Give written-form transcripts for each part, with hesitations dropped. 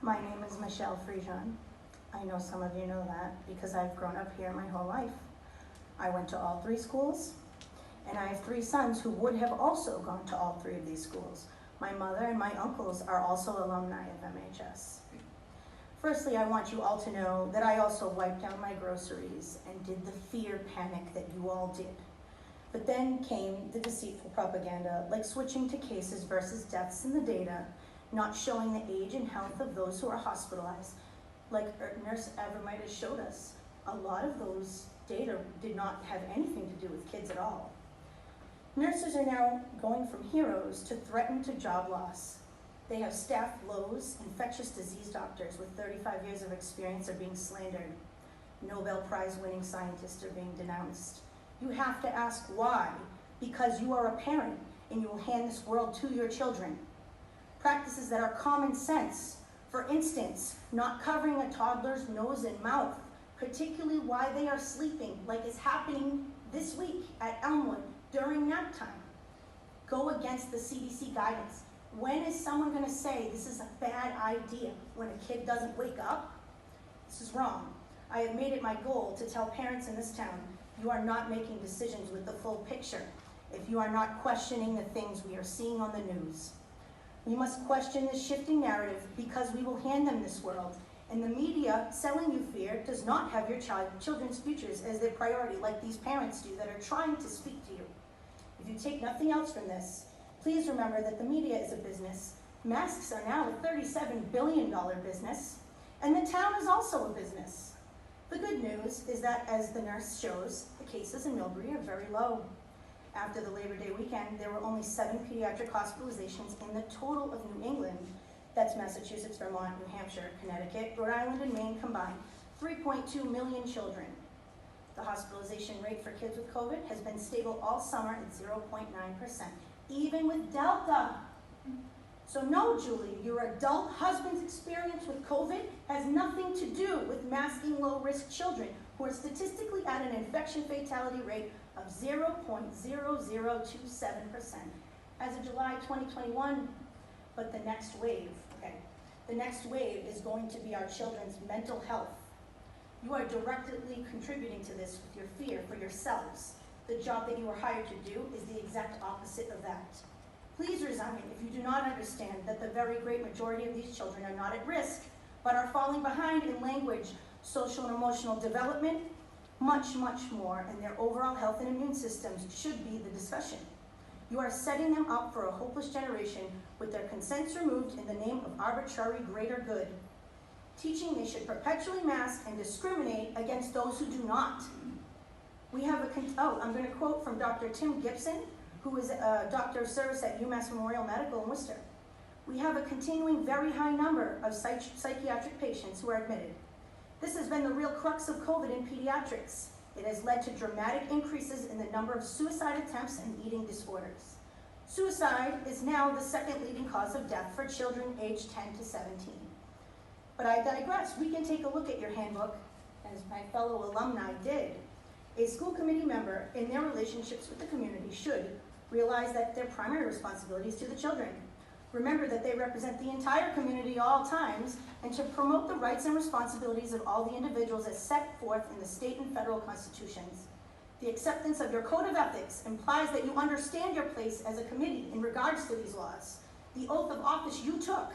My name is Michelle Frijon. I know some of you know that because I've grown up here my whole life. I went to all 3 schools, and I have 3 sons who would have also gone to all 3 of these schools. My mother and my uncles are also alumni of MHS. Firstly, I want you all to know that I also wiped down my groceries and did the fear panic that you all did. But then came the deceitful propaganda, like switching to cases versus deaths in the data, not showing the age and health of those who are hospitalized. Like Nurse Ever might have showed us, a lot of those data did not have anything to do with kids at all. Nurses are now going from heroes to threatened to job loss. They have staff lows, infectious disease doctors with 35 years of experience are being slandered. Nobel Prize winning scientists are being denounced. You have to ask why, because you are a parent and you will hand this world to your children. Practices that are common sense, for instance, not covering a toddler's nose and mouth, particularly while they are sleeping, like is happening this week at Elmwood during nap time. Go against the CDC guidance. When is someone going to say this is a bad idea when a kid doesn't wake up? This is wrong. I have made it my goal to tell parents in this town, you are not making decisions with the full picture if you are not questioning the things we are seeing on the news. We must question this shifting narrative because we will hand them this world, and the media selling you fear does not have your children's futures as their priority like these parents do that are trying to speak to you. If you take nothing else from this, please remember that the media is a business. Masks are now a $37 billion business, and the town is also a business. The good news is that, as the nurse shows, the cases in Millbury are very low. After the Labor Day weekend, there were only 7 pediatric hospitalizations in the total of New England. That's Massachusetts, Vermont, New Hampshire, Connecticut, Rhode Island, and Maine combined. 3.2 million children. The hospitalization rate for kids with COVID has been stable all summer at 0.9%, even with Delta. So no, Julie, your adult husband's experience with COVID has nothing to do with masking low-risk children who are statistically at an infection fatality rate of 0.0027% as of July 2021. But the next wave, the next wave is going to be our children's mental health. You are directly contributing to this with your fear for yourselves. The job that you are hired to do is the exact opposite of that. Please resign if you do not understand that the very great majority of these children are not at risk, but are falling behind in language, social and emotional development, much, much more, and their overall health and immune systems should be the discussion. You are setting them up for a hopeless generation with their consents removed in the name of arbitrary greater good. Teaching they should perpetually mask and discriminate against those who do not. We have I'm going to quote from Dr. Tim Gibson, who is a doctor of service at UMass Memorial Medical in Worcester. We have a continuing very high number of psychiatric patients who are admitted. This has been the real crux of COVID in pediatrics. It has led to dramatic increases in the number of suicide attempts and eating disorders. Suicide is now the 2nd leading cause of death for children aged 10 to 17. But I digress. We can take a look at your handbook, as my fellow alumni did. A school committee member in their relationships with the community should realize that their primary responsibility is to the children. Remember that they represent the entire community at all times, and to promote the rights and responsibilities of all the individuals as set forth in the state and federal constitutions. The acceptance of your code of ethics implies that you understand your place as a committee in regards to these laws. The oath of office you took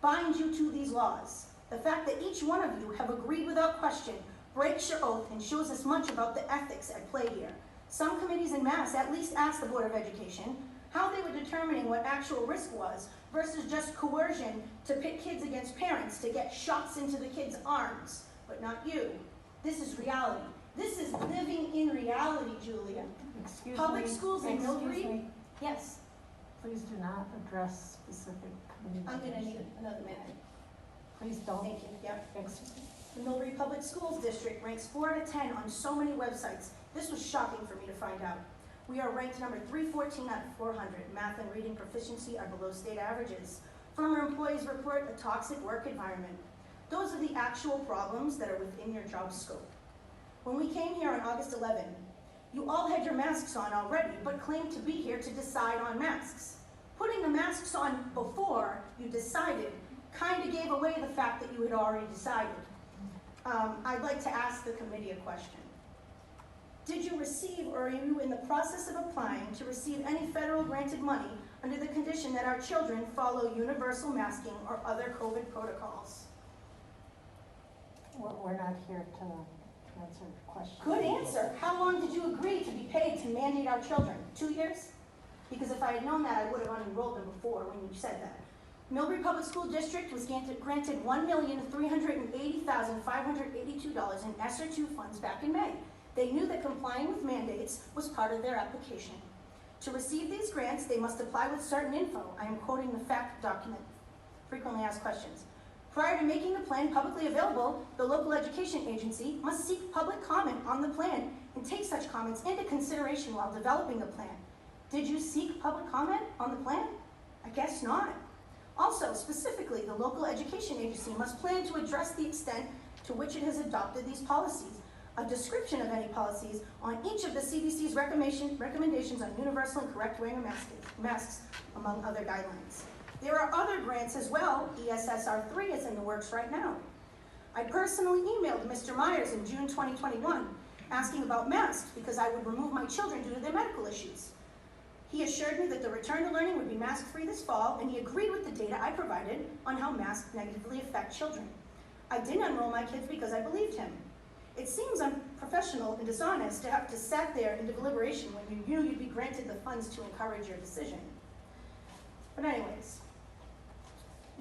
binds you to these laws. The fact that each one of you have agreed without question breaks your oath and shows us much about the ethics at play here. Some committees in Mass at least asked the Board of Education how they were determining what actual risk was versus just coercion to pit kids against parents to get shots into the kids' arms, but not you. This is reality. This is living in reality, Julia. Excuse Public me. schools in Millbury? Me. Yes. Please do not address specific committees. I'm going to need another minute. Please don't. Thank you. Yep. Thanks. The Millbury Public Schools District ranks 4 out of 10 on so many websites. This was shocking for me to find out. We are ranked number 314 out of 400. Math and reading proficiency are below state averages. Former employees report a toxic work environment. Those are the actual problems that are within your job scope. When we came here on August 11, you all had your masks on already, but claimed to be here to decide on masks. Putting the masks on before you decided kind of gave away the fact that you had already decided. I'd like to ask the committee a question. Did you receive, or are you in the process of applying to receive any federal granted money under the condition that our children follow universal masking or other COVID protocols? We're not here to answer questions. Good answer. How long did you agree to be paid to mandate our children? 2 years? Because if I had known that, I would have unenrolled them before when you said that. Millbury Public School District was granted $1,380,582 in ESSER II funds back in May. They knew that complying with mandates was part of their application. To receive these grants, they must apply with certain info. I am quoting the fact document, frequently asked questions. Prior to making the plan publicly available, the local education agency must seek public comment on the plan and take such comments into consideration while developing the plan. Did you seek public comment on the plan? I guess not. Also, specifically, the local education agency must plan to address the extent to which it has adopted these policies, a description of any policies on each of the CDC's recommendations on universal and correct wearing of masks, among other guidelines. There are other grants as well. ESSR3 is in the works right now. I personally emailed Mr. Myers in June 2021 asking about masks because I would remove my children due to their medical issues. He assured me that the return to learning would be mask-free this fall, and he agreed with the data I provided on how masks negatively affect children. I didn't enroll my kids because I believed him. It seems unprofessional and dishonest to have to sit there in deliberation when you knew you'd be granted the funds to encourage your decision. But anyways,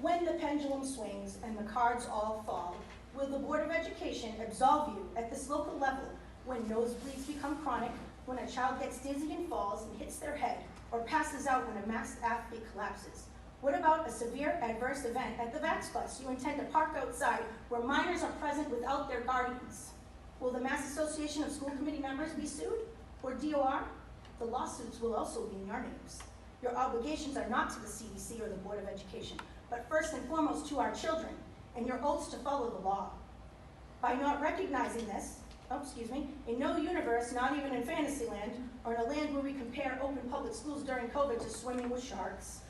when the pendulum swings and the cards all fall, will the Board of Education absolve you at this local level when nosebleeds become chronic, when a child gets dizzy and falls and hits their head, or passes out when a masked athlete collapses? What about a severe adverse event at the Vax Bus you intend to park outside where minors are present without their guardians? Will the Mass Association of School Committee members be sued, or DOR? The lawsuits will also be in your names. Your obligations are not to the CDC or the Board of Education, but first and foremost to our children, and your oaths to follow the law. By not recognizing this, in no universe, not even in Fantasyland, or in a land where we compare open public schools during COVID to swimming with sharks,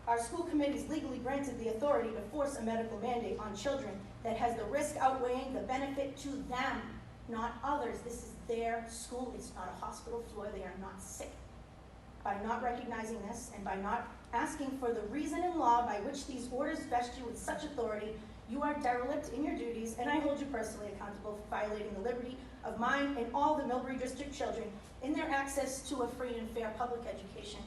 our school committees legally granted the authority to force a medical mandate on children that has the risk outweighing the benefit to them, not others. This is their school. It's not a hospital floor. They are not sick. By not recognizing this and by not asking for the reason in law by which these orders vest you with such authority, you are derelict in your duties, and I hold you personally accountable for violating the liberty of mine and all the Millbury District children in their access to a free and fair public education.